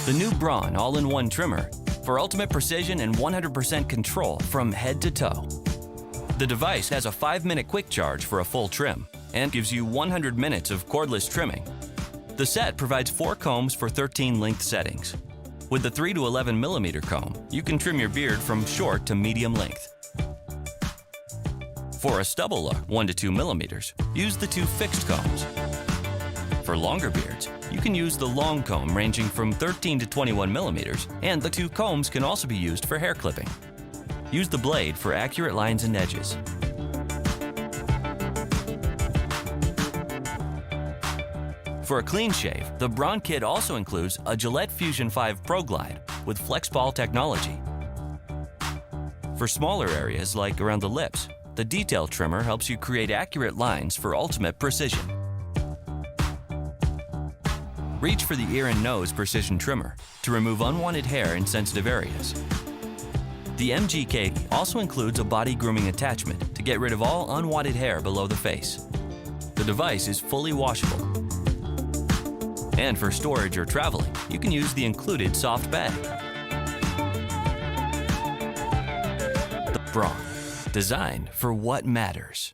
The new Braun all-in-one trimmer for ultimate precision and 100% control from head to toe. The device has a 5-minute quick charge for a full trim and gives you 100 minutes of cordless trimming. The set provides 4 combs for 13 length settings. With the 3 to 11 millimeter comb, you can trim your beard from short to medium length. For a stubble look, 1 to 2 millimeters, use the 2 fixed combs. For longer beards, you can use the long comb ranging from 13 to 21 millimeters, and the 2 combs can also be used for hair clipping. Use the blade for accurate lines and edges. For a clean shave, the Braun kit also includes a Gillette Fusion 5 Pro Glide with Flex Ball technology. For smaller areas like around the lips, the detail trimmer helps you create accurate lines for ultimate precision. Reach for the ear and nose precision trimmer to remove unwanted hair in sensitive areas. The MGK also includes a body grooming attachment to get rid of all unwanted hair below the face. The device is fully washable. And for storage or traveling, you can use the included soft bag. The Braun, designed for what matters.